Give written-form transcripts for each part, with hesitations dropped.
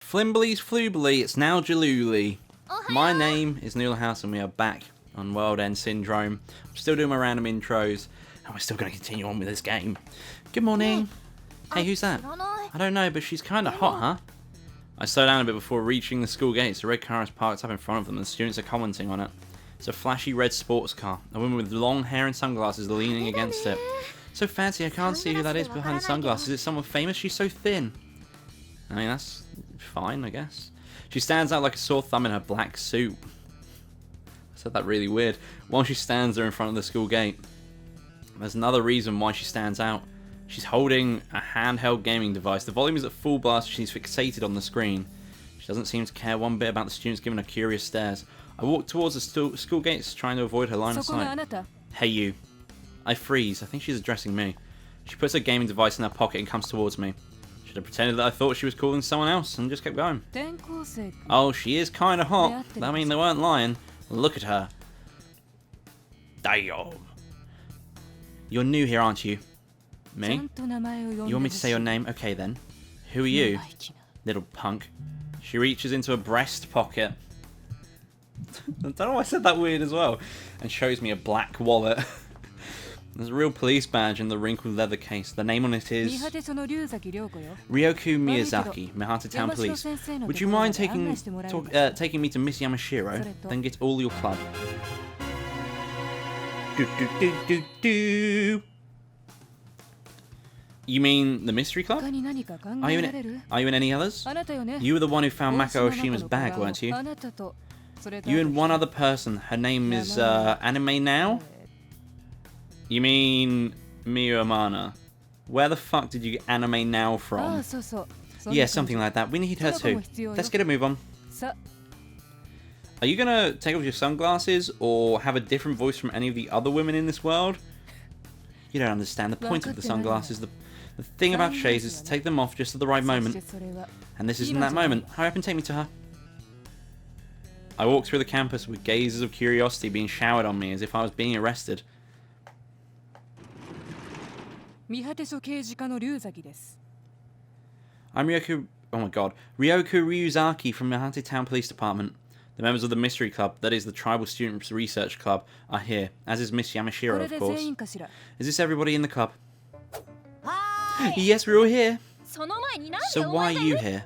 Flimbly Flubly, it's now Jalooly. My name is NoodleHouse and we are back on WorldEnd Syndrome. I'm still doing my random intros and we're still going to continue on with this game. Good morning. Hey, who's that? I don't know, but she's kind of hot, huh? I slow down a bit before reaching the school gates. A red car is parked up in front of them and the students are commenting on it. It's a flashy red sports car. A woman with long hair and sunglasses leaning against it. So fancy, I can't see who that is behind the sunglasses. Is it someone famous? She's so thin. I mean, that's fine, I guess. She stands out like a sore thumb in her black suit. I said that really weird. While she stands there in front of the school gate. There's another reason why she stands out. She's holding a handheld gaming device. The volume is at full blast. She's fixated on the screen. She doesn't seem to care one bit about the students giving her curious stares. I walk towards the school gates, trying to avoid her line of sight. Hey, you. I freeze. I think she's addressing me. She puts her gaming device in her pocket and comes towards me. Should have pretended that I thought she was calling someone else and just kept going. Oh, she is kind of hot. I mean, they weren't lying. Look at her. Damn. You're new here, aren't you? Me? You want me to say your name? Okay then. Who are you? Little punk. She reaches into a breast pocket. I don't know why I said that weird as well. And shows me a black wallet. There's a real police badge in the wrinkled leather case. The name on it is Ryoku Miyazaki, Mihata Town Police. Would you mind taking me to Miss Yamashiro? Then get all your club. You mean the mystery club? Are you in any others? You were the one who found Mako Oshima's bag, weren't you? You and one other person. Her name is Anime Now? You mean Miyu Amana? Where the fuck did you get Anime Now from? Yeah, something like that. We need her too. Let's get a move on. Are you gonna take off your sunglasses or have a different voice from any of the other women in this world? You don't understand the point of the sunglasses. The thing about shades is to take them off just at the right moment. And this isn't that moment. Hurry up and take me to her. I walk through the campus with gazes of curiosity being showered on me as if I was being arrested. I'm Ryoku... Oh my god. Ryoku Ryuzaki from Mihate Town Police Department. The members of the Mystery Club, that is the Tribal Students Research Club, are here, as is Miss Yamashiro, of course. Is this everybody in the club? Yes, we're all here. So why are you here?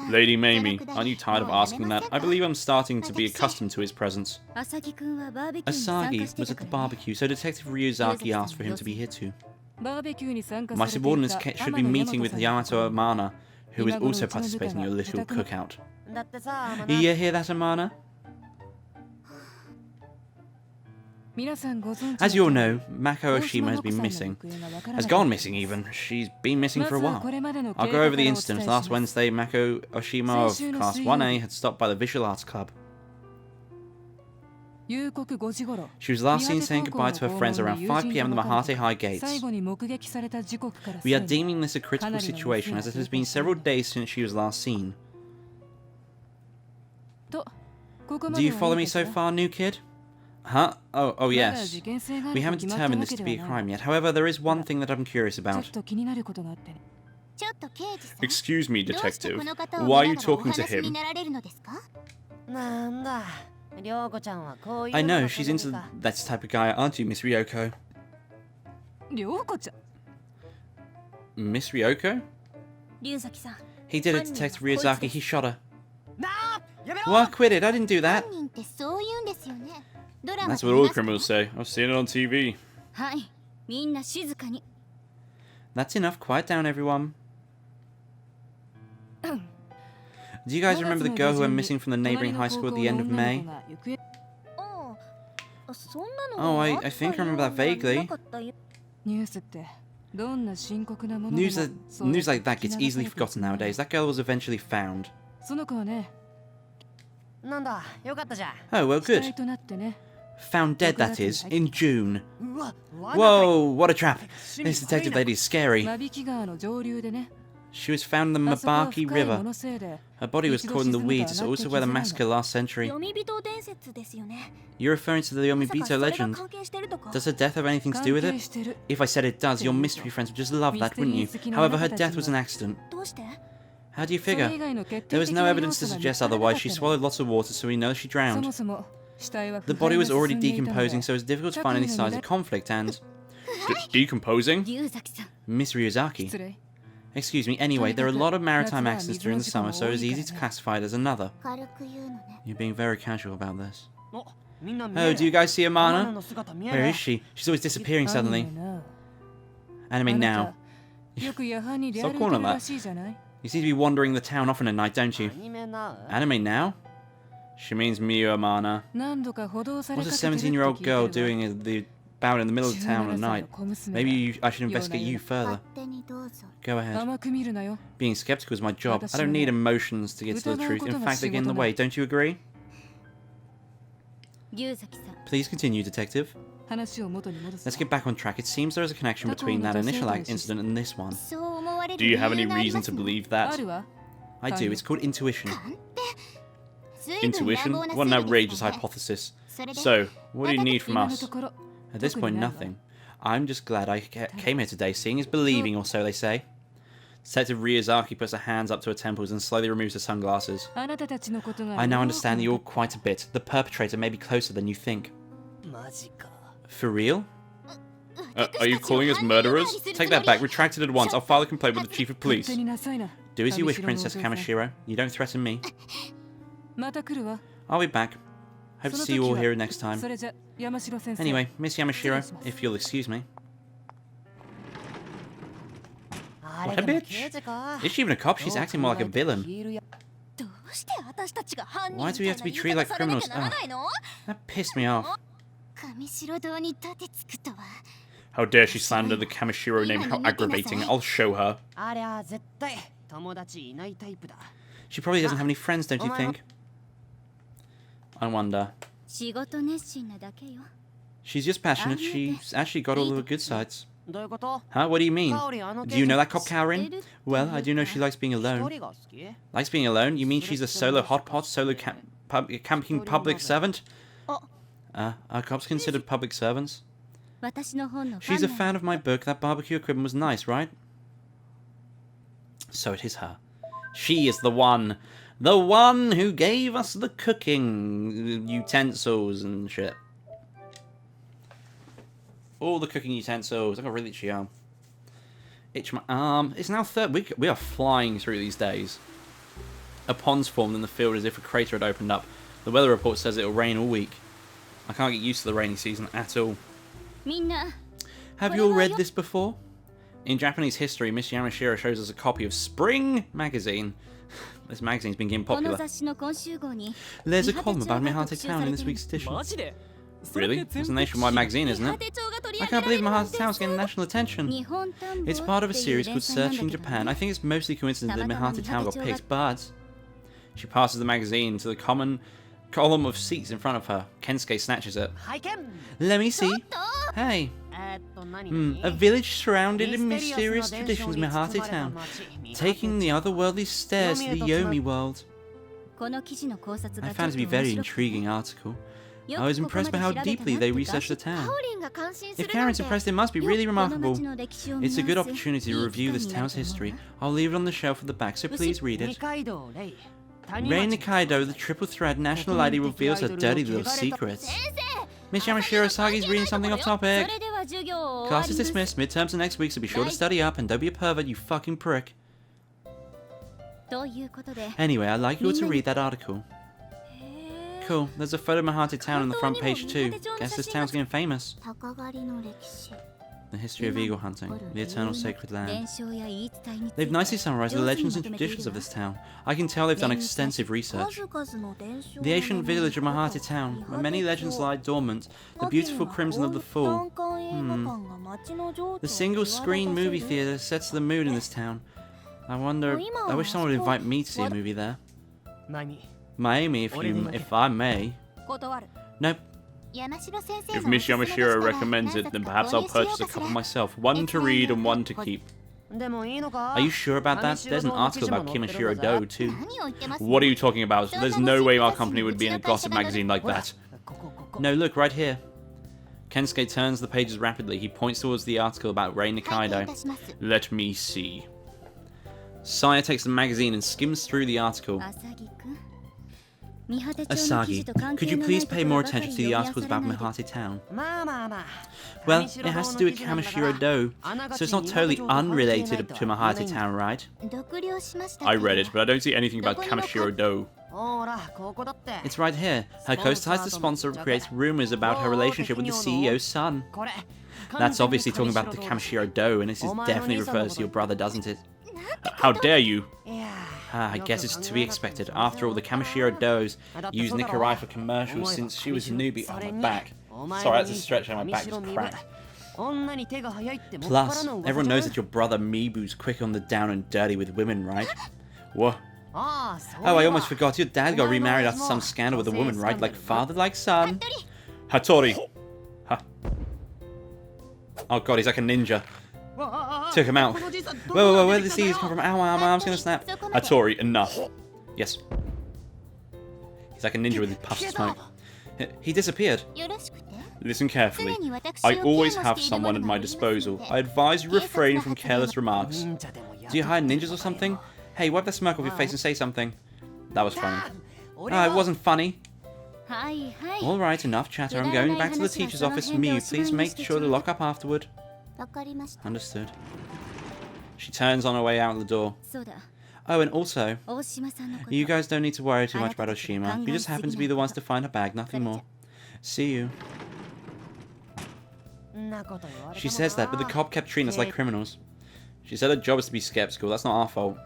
Lady Mamie, aren't you tired of asking that? I believe I'm starting to be accustomed to his presence. Asagi was at the barbecue, so Detective Ryuzaki asked for him to be here too. My subordinates should be meeting with Yamato Amana, who is also participating in your little cookout. You hear that, Amana? As you all know, Mako Oshima has been missing. Has gone missing even. She's been missing for a while. I'll go over the incidents. Last Wednesday, Mako Oshima of Class 1A had stopped by the Visual Arts Club. She was last seen saying goodbye to her friends around 5 PM at the Mihate High gates. We are deeming this a critical situation as it has been several days since she was last seen. Do you follow me so far, new kid? Huh? Oh yes. We haven't determined this to be a crime yet. However, there is one thing that I'm curious about. Excuse me, detective. Why are you talking to him? I know, she's into that type of guy, aren't you, Miss Ryoko? Miss Ryoko? He did it, Detective Ryuzaki. He shot her. Well, quit it. I didn't do that. That's what all criminals say. I've seen it on TV. That's enough. Quiet down, everyone. Do you guys remember the girl who went missing from the neighbouring high school at the end of May? Oh, I think I remember that vaguely. News like that gets easily forgotten nowadays. That girl was eventually found. Oh, well, good. Found dead, that is, in June. Whoa, what a trap. This detective lady is scary. She was found in the Mabaki River. Her body was caught in the weeds. It's also where the massacre last century. You're referring to the Yomibito legend. Does her death have anything to do with it? If I said it does, your mystery friends would just love that, wouldn't you? However, her death was an accident. How do you figure? There was no evidence to suggest otherwise. She swallowed lots of water, so we know she drowned. The body was already decomposing, so it's difficult to find any signs of conflict and... Decomposing? Miss Ryuzaki. Excuse me, anyway, there are a lot of maritime accidents during the summer, so it's easy to classify it as another. You're being very casual about this. Oh, do you guys see Amana? Where is she? She's always disappearing suddenly. Anime now. Stop calling her that. You seem to be wandering the town often at night, don't you? Anime now? She means Miyu Amana. What's a 17-year-old girl doing in the middle of town at night? Maybe I should investigate you further. Go ahead. Being skeptical is my job. I don't need emotions to get to the truth. In fact, they get in the way. Don't you agree? Please continue, detective. Let's get back on track. It seems there is a connection between that initial incident and this one. Do you have any reason to believe that? I do. It's called intuition. Intuition? What an outrageous hypothesis. So, what do you need from us? At this point, nothing. I'm just glad I came here today. Seeing is believing, or so they say. Detective Ryuzaki puts her hands up to her temples and slowly removes her sunglasses. I now understand you all quite a bit. The perpetrator may be closer than you think. For real? Are you calling us murderers? Take that back. Retract it at once. I'll file a complaint with the chief of police. Do as you wish, Princess Kamishiro. You don't threaten me. I'll be back. Hope to see you all here next time. Anyway, Miss Yamashiro, if you'll excuse me. What a bitch! Is she even a cop? She's acting more like a villain. Why do we have to be treated like criminals? Oh, that pissed me off. How dare she slander the Kamishiro name? How aggravating. I'll show her. She probably doesn't have any friends, don't you think? I wonder. She's just passionate. She's actually got all of the good sides. Huh? What do you mean? Do you know that cop Kaorin? Well, I do know she likes being alone. Likes being alone? You mean she's a solo hotpot, solo camping public servant? Are cops considered public servants? She's a fan of my book. That barbecue equipment was nice, right? So it is her. She is the one who gave us the cooking utensils and shit. All the cooking utensils. I got really itchy arm. Itch my arm. It's now third week. We are flying through these days. A pond's formed in the field as if a crater had opened up. The weather report says it'll rain all week. I can't get used to the rainy season at all. Have you all read this before? In Japanese history, Miss Yamashiro shows us a copy of Spring magazine. This magazine's been getting popular. There's a column about Mihate Town in this week's edition. Really? It's a nationwide magazine, isn't it? I can't believe Mihate Town's getting national attention. It's part of a series called Searching Japan. I think it's mostly coincidence that Mihate Town got picked, but... She passes the magazine to the common column of seats in front of her. Kensuke snatches it. Let me see. Hey. A village surrounded in mysterious traditions, Mihate Town. Taking the otherworldly stairs to the Yomi world. I found it to be a very intriguing article. I was impressed by how deeply they researched the town. If Karen's impressed, it must be really remarkable. It's a good opportunity to review this town's history. I'll leave it on the shelf at the back, so please read it. Rei Nikaido, the triple threat national ID, reveals her dirty little secrets. Miss Yamashiro Sagi's reading something off topic. Class is dismissed. Midterms are next week, so be sure to study up and don't be a pervert, you fucking prick. Anyway, I'd like you all to read that article. Cool. There's a photo of Mihate Town on the front page too. Guess this town's getting famous. The history of eagle hunting, the eternal sacred land. They've nicely summarized the legends and traditions of this town. I can tell they've done extensive research. The ancient village of Mihate Town, where many legends lie dormant, the beautiful crimson of the fall. The single-screen movie theater sets the mood in this town. I wish someone would invite me to see a movie there. Miami, if I may. Nope. If Miss Yamashiro recommends it, then perhaps I'll purchase a couple myself. One to read and one to keep. Are you sure about that? There's an article about Kimishiro Do, too. What are you talking about? There's no way our company would be in a gossip magazine like that. No, look, right here. Kensuke turns the pages rapidly. He points towards the article about Rei Nikaido. Let me see. Saya takes the magazine and skims through the article. Asagi, could you please pay more attention to the articles about Mihate Town? Well, it has to do with Kamishiro-do, so it's not totally unrelated to Mihate Town, right? I read it, but I don't see anything about Kamishiro-do. It's right here. Her co-star, the sponsor, creates rumors about her relationship with the CEO's son. That's obviously talking about the Kamishiro-do, and this is definitely refers to your brother, doesn't it? How dare you! I guess it's to be expected. After all, the Kamishiro-dos use Nikirai for commercials since she was a newbie. Oh, my back. Sorry, that's a stretch and my back just cracked. Plus, everyone knows that your brother Mibu's quick on the down and dirty with women, right? What? Oh, I almost forgot. Your dad got remarried after some scandal with a woman, right? Like father, like son. Hattori! Huh? Oh god, he's like a ninja. Took him out. Whoa, where did the seeds come from? Ow, my arm's gonna snap. Hattori, enough. Yes. He's like a ninja with his puffs of smoke. He disappeared. Listen carefully. I always have someone at my disposal. I advise you refrain from careless remarks. Do you hide ninjas or something? Hey, wipe the smirk off your face and say something. That was funny. It wasn't funny. Alright, enough chatter. I'm going back to the teacher's office. Miu, please make sure to lock up afterward. Understood. She turns on her way out the door. Oh, and also, you guys don't need to worry too much about Oshima. You just happen to be the ones to find her bag, nothing more. See you. She says that, but the cop kept treating us like criminals. She said her job is to be skeptical. That's not our fault.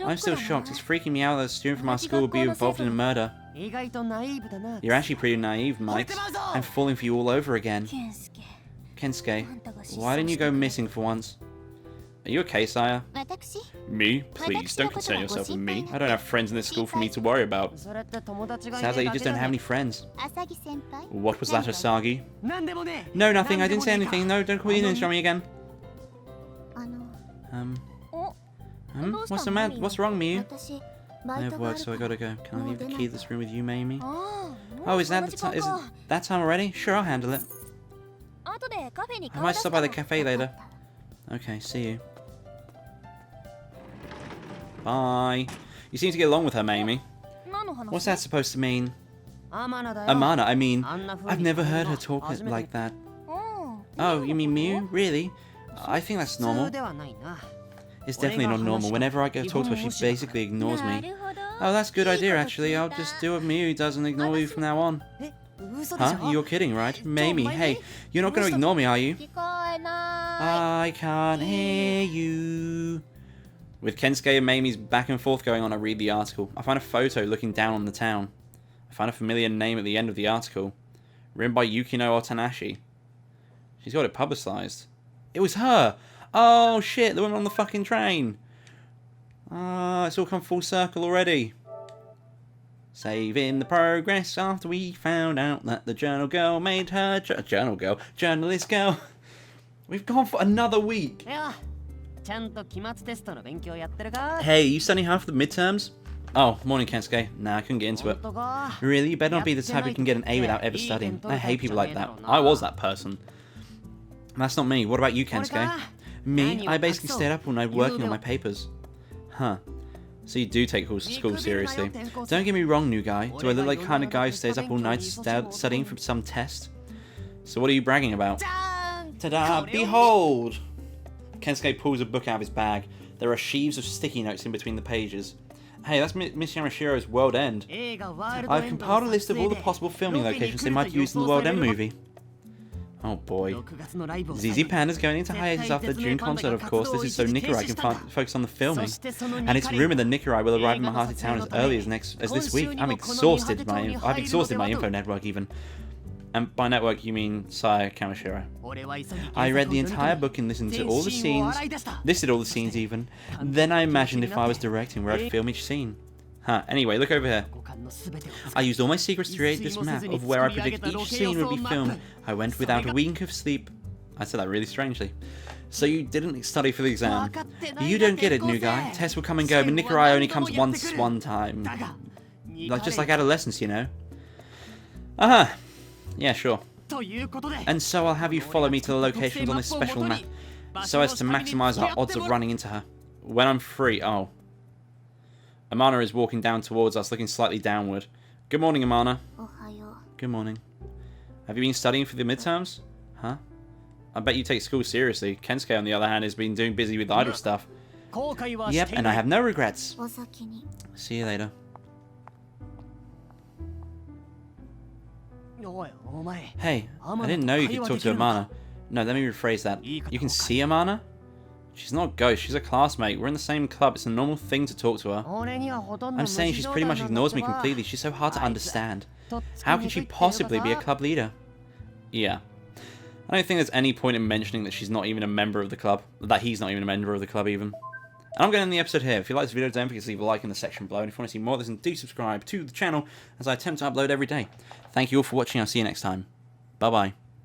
I'm still shocked. It's freaking me out that a student from our school would be involved in a murder. You're actually pretty naive, Mike. I'm falling for you all over again. Kensuke, why didn't you go missing for once? Are you okay, Saya? Me? Please, don't concern yourself with me. I don't have friends in this school for me to worry about. Sounds like you just don't have any friends. What was that, Asagi? No, nothing. I didn't say anything. No, don't call me ninja on me again. What's the matter? What's wrong, Miu? I have work, so I gotta go. Can I leave the key to this room with you, Mamie? Oh, is that the time? Is it that time already? Sure, I'll handle it. I might stop by the cafe later. Okay, see you. Bye. You seem to get along with her, Mamie. What's that supposed to mean? Amana, I mean, I've never heard her talk like that. Oh, you mean Miu? Really? I think that's normal. It's definitely not normal. Whenever I go talk to her, she basically ignores me. Oh, that's a good idea, actually. I'll just do what Miu does and ignore you from now on. Huh? You're kidding, right? Mamie, hey, you're not going to ignore me, are you? I can't hear you. With Kensuke and Mamie's back and forth going on, I read the article. I find a photo looking down on the town. I find a familiar name at the end of the article. Written by Yukino Otanashi. She's got it publicized. It was her! Oh shit, the woman on the fucking train! It's all come full circle already. Saving the progress after we found out that the journal girl made her... journalist girl. We've gone for another week. Hey, you studying hard for the midterms? Oh, morning, Kensuke. Nah, I couldn't get into it. Really? You better not be the type who can get an A without ever studying. I hate people like that. I was that person. That's not me. What about you, Kensuke? Me? I basically stayed up all night working on my papers. Huh. So you do take school seriously. Don't get me wrong, new guy. Do I look like the kind of guy who stays up all night studying for some test? So what are you bragging about? Ta-da! Behold! Kensuke pulls a book out of his bag. There are sheaves of sticky notes in between the pages. Hey, that's Miss Yamashiro's WorldEnd. I've compiled a list of all the possible filming locations they might use in the WorldEnd movie. Oh boy. ZZ Panda's going into hiatus after the June concert, of course. This is so Nikirai can focus on the filming. And it's rumored that Nikirai will arrive in Mihate Town as early as this week. I've exhausted my info network even. And by network you mean Saya Kamishiro. I read the entire book and listened to all the scenes, listed all the scenes even. Then I imagined if I was directing where I'd film each scene. Huh, anyway, look over here. I used all my secrets to create this map of where I predict each scene would be filmed. I went without a wink of sleep. I said that really strangely. So you didn't study for the exam. You don't get it, new guy. Tests will come and go, but Nikirai only comes one time. Just like adolescence, you know. Uh-huh. Yeah, sure. And so I'll have you follow me to the locations on this special map, so as to maximize our odds of running into her. when I'm free. Oh. Amana is walking down towards us, looking slightly downward. Good morning, Amana. Good morning. Have you been studying for the midterms? Huh? I bet you take school seriously. Kensuke, on the other hand, has been doing busy with idle stuff. Yep, and I have no regrets. See you later. Hey, I didn't know you could talk to Amana. No, let me rephrase that. You can see Amana? She's not a ghost, she's a classmate. We're in the same club, it's a normal thing to talk to her. I'm saying she's pretty much ignores me completely. She's so hard to understand. How can she possibly be a club leader? Yeah. I don't think there's any point in mentioning that she's not even a member of the club. That he's not even a member of the club, even. And I'm going to end the episode here. If you like this video, don't forget to leave a like in the section below. And if you want to see more of this, then do subscribe to the channel, as I attempt to upload every day. Thank you all for watching. I'll see you next time. Bye-bye.